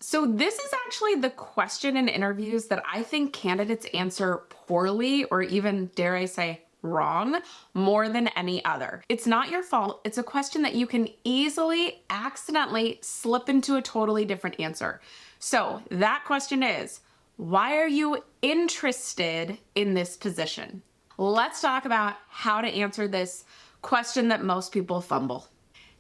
So this is actually the question in interviews that I think candidates answer poorly, or even, dare I say, wrong, more than any other. It's not your fault. It's a question that you can easily accidentally slip into a totally different answer. So that question is, why are you interested in this position? Let's talk about how to answer this question that most people fumble.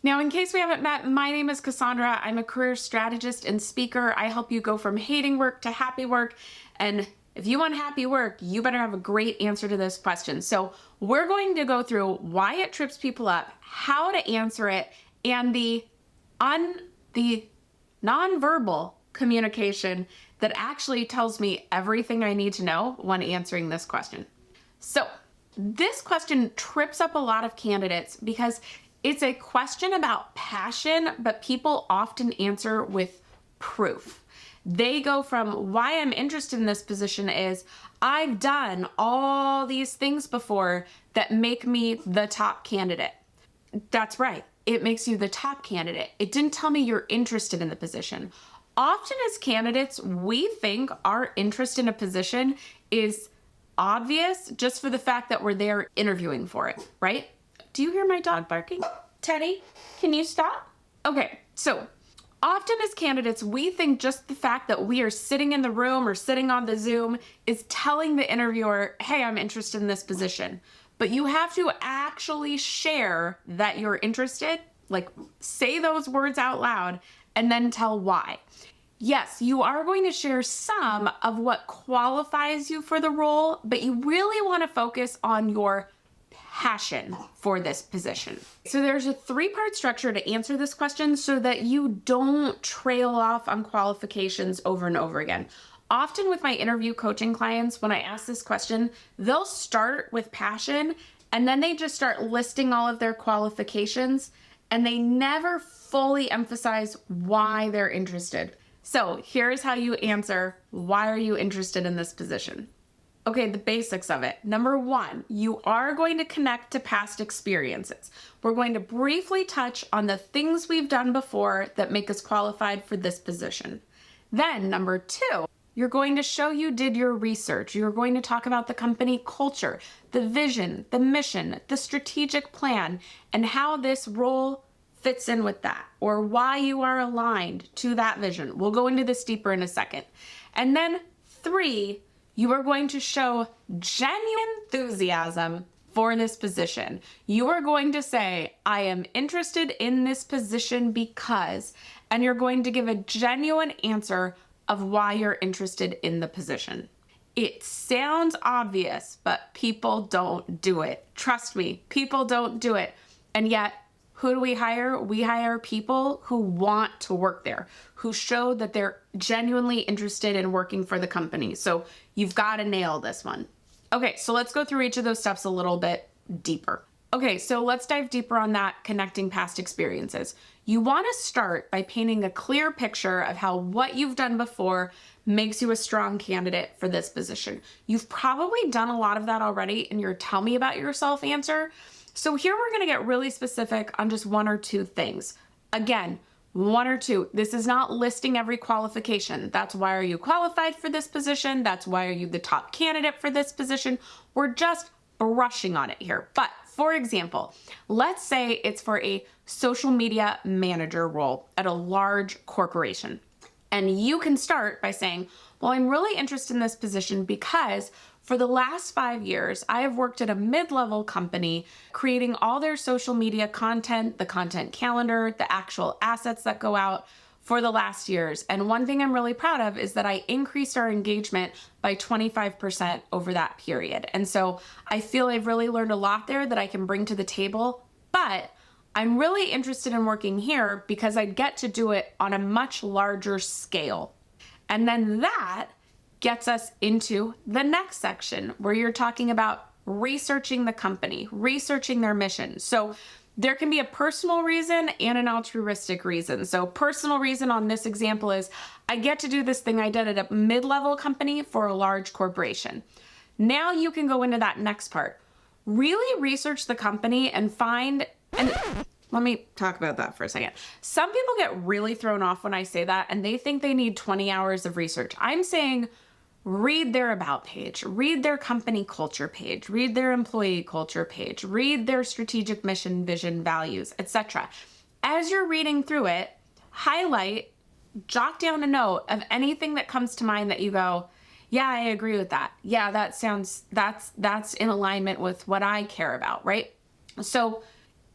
Now, in case we haven't met, my name is Cassandra. I'm a career strategist and speaker. I help you go from hating work to happy work. And if you want happy work, you better have a great answer to this question. So we're going to go through why it trips people up, how to answer it, and the nonverbal communication that actually tells me everything I need to know when answering this question. So this question trips up a lot of candidates because it's a question about passion, but people often answer with proof. They go from, why I'm interested in this position is, I've done all these things before that make me the top candidate. That's right. It makes you the top candidate. It didn't tell me you're interested in the position. Often as candidates, we think our interest in a position is obvious just for the fact that we're there interviewing for it, right? Do you hear my dog barking? Teddy, can you stop? Okay, so often as candidates, we think just the fact that we are sitting in the room or sitting on the Zoom is telling the interviewer, hey, I'm interested in this position. But you have to actually share that you're interested, like say those words out loud and then tell why. Yes, you are going to share some of what qualifies you for the role, but you really want to focus on your passion for this position. So there's a three-part structure to answer this question so that you don't trail off on qualifications over and over again. Often with my interview coaching clients, when I ask this question, they'll start with passion and then they just start listing all of their qualifications and they never fully emphasize why they're interested. So here's how you answer, why are you interested in this position? Okay, the basics of it. Number one, you are going to connect to past experiences. We're going to briefly touch on the things we've done before that make us qualified for this position. Then number two, you're going to show you did your research. You're going to talk about the company culture, the vision, the mission, the strategic plan, and how this role fits in with that, or why you are aligned to that vision. We'll go into this deeper in a second. And then three, you are going to show genuine enthusiasm for this position. You are going to say, I am interested in this position because, and you're going to give a genuine answer of why you're interested in the position. It sounds obvious, but people don't do it. Trust me, people don't do it. And yet, who do we hire? We hire people who want to work there, who show that they're genuinely interested in working for the company. So you've got to nail this one. Okay, so let's go through each of those steps a little bit deeper. Okay, so let's dive deeper on that connecting past experiences. You want to start by painting a clear picture of how what you've done before makes you a strong candidate for this position. You've probably done a lot of that already in your tell me about yourself answer. So here we're going to get really specific on just one or two things. Again, one or two. This is not listing every qualification. That's why are you qualified for this position? That's why are you the top candidate for this position? We're just brushing on it here. But for example, let's say it's for a social media manager role at a large corporation. And you can start by saying, well, I'm really interested in this position because for the last 5 years, I have worked at a mid-level company creating all their social media content, the content calendar, the actual assets that go out for the last years. And one thing I'm really proud of is that I increased our engagement by 25% over that period. And so I feel I've really learned a lot there that I can bring to the table, but I'm really interested in working here because I get to do it on a much larger scale. And then that gets us into the next section where you're talking about researching the company, researching their mission. So there can be a personal reason and an altruistic reason. So personal reason on this example is I get to do this thing I did at a mid-level company for a large corporation. Now you can go into that next part. Really research the company and find, and Let me talk about that for a second. Some people get really thrown off when I say that, and they think they need 20 hours of research. I'm saying read their about page, read their company culture page, read their employee culture page, read their strategic mission, vision, values, etc. As you're reading through it, highlight, jot down a note of anything that comes to mind that you go, yeah, I agree with that. Yeah, that's in alignment with what I care about, right? So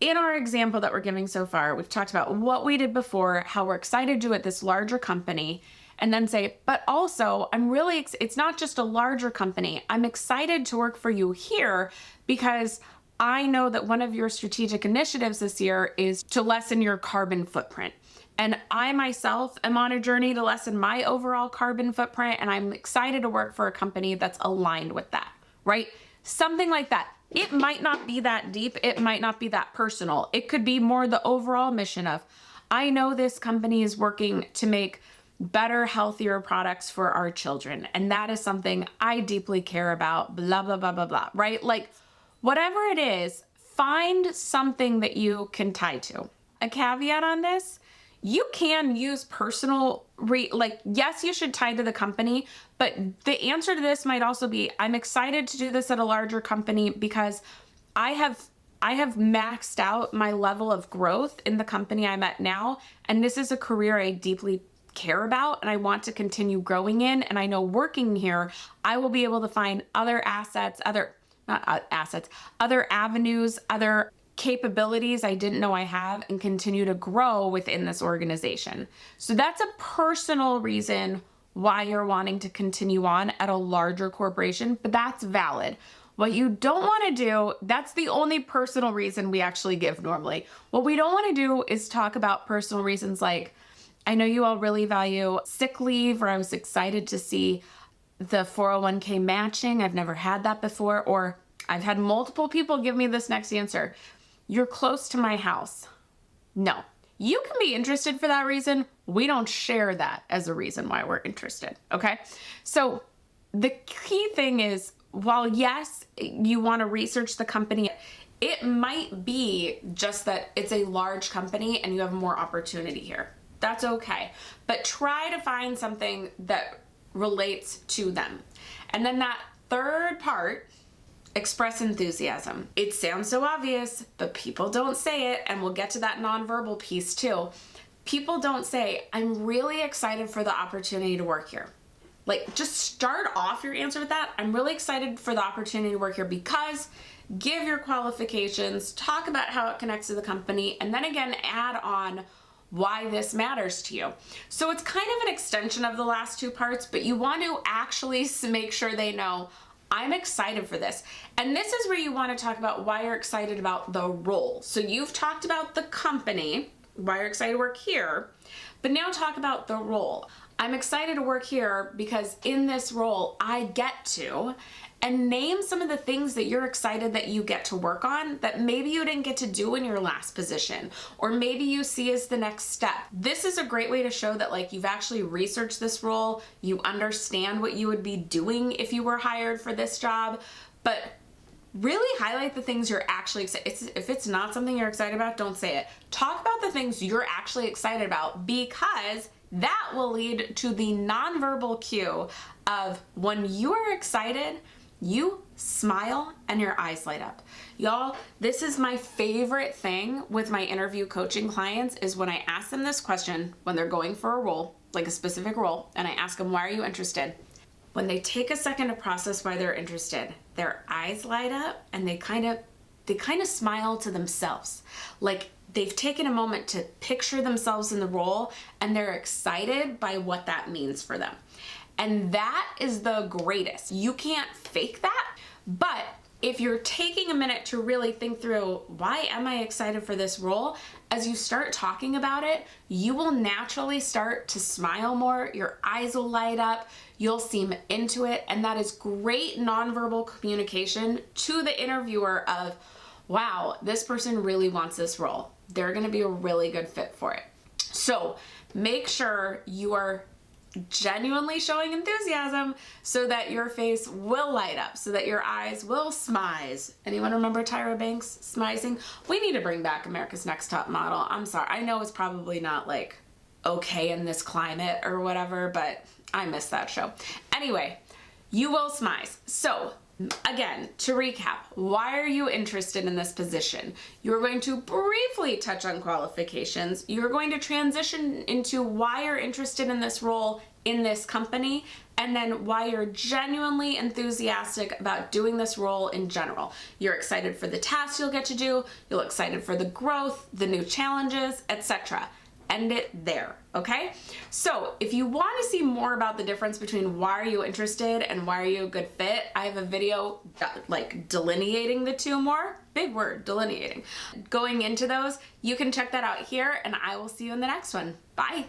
in our example that we're giving so far, we've talked about what we did before, how we're excited to do at this larger company, and then say, but also it's not just a larger company. I'm excited to work for you here because I know that one of your strategic initiatives this year is to lessen your carbon footprint. And I myself am on a journey to lessen my overall carbon footprint, and I'm excited to work for a company that's aligned with that, right? Something like that. It might not be that deep. It might not be that personal. It could be more the overall mission of, I know this company is working to make better, healthier products for our children. And that is something I deeply care about, blah, blah, blah, blah, blah, right? Like whatever it is, find something that you can tie to. A caveat on this, you can use personal, yes, you should tie to the company, but the answer to this might also be, I'm excited to do this at a larger company because I have maxed out my level of growth in the company I'm at now. And this is a career I deeply care about and I want to continue growing in. And I know working here, I will be able to find other other avenues, other capabilities I didn't know I have and continue to grow within this organization. So that's a personal reason why you're wanting to continue on at a larger corporation, but that's valid. What you don't want to do, that's the only personal reason we actually give normally. What we don't want to do is talk about personal reasons like, I know you all really value sick leave, or I was excited to see the 401k matching. I've never had that before, or I've had multiple people give me this next answer. You're close to my house. No, you can be interested for that reason. We don't share that as a reason why we're interested, okay? So the key thing is, while yes, you want to research the company, it might be just that it's a large company and you have more opportunity here. That's okay. But try to find something that relates to them. And then that third part, express enthusiasm. It sounds so obvious, but people don't say it, and we'll get to that nonverbal piece too. People don't say, I'm really excited for the opportunity to work here. Like, just start off your answer with that. I'm really excited for the opportunity to work here because, give your qualifications, talk about how it connects to the company, and then again, add on why this matters to you. So it's kind of an extension of the last two parts, but you want to actually make sure they know, I'm excited for this. And this is where you want to talk about why you're excited about the role. So you've talked about the company, why you're excited to work here, but now talk about the role. I'm excited to work here because in this role, I get to, and name some of the things that you're excited that you get to work on that maybe you didn't get to do in your last position, or maybe you see as the next step. This is a great way to show that like you've actually researched this role, you understand what you would be doing if you were hired for this job, but really highlight the things you're actually excited. If it's not something you're excited about, don't say it. Talk about the things you're actually excited about, because that will lead to the nonverbal cue of when you are excited, you smile and your eyes light up. Y'all, this is my favorite thing with my interview coaching clients is when I ask them this question when they're going for a role, like a specific role, and I ask them, why are you interested? When they take a second to process why they're interested, their eyes light up and they kind of smile to themselves. Like they've taken a moment to picture themselves in the role and they're excited by what that means for them. And that is the greatest. You can't fake that, but if you're taking a minute to really think through, why am I excited for this role? As you start talking about it, you will naturally start to smile more, your eyes will light up, you'll seem into it, and that is great nonverbal communication to the interviewer of, wow, this person really wants this role. They're gonna be a really good fit for it. So make sure you are genuinely showing enthusiasm so that your face will light up, so that your eyes will smize. Anyone remember Tyra Banks smizing? We need to bring back America's Next Top Model. I'm sorry. I know it's probably not like okay in this climate or whatever, but I miss that show. Anyway, you will smize. So again, to recap, why are you interested in this position? You're going to briefly touch on qualifications. You're going to transition into why you're interested in this role in this company, and then why you're genuinely enthusiastic about doing this role in general. You're excited for the tasks you'll get to do, you're excited for the growth, the new challenges, etc. End it there, okay? So if you want to see more about the difference between why are you interested and why are you a good fit, I have a video like delineating the two more. Big word, delineating. Going into those, you can check that out here, and I will see you in the next one. Bye.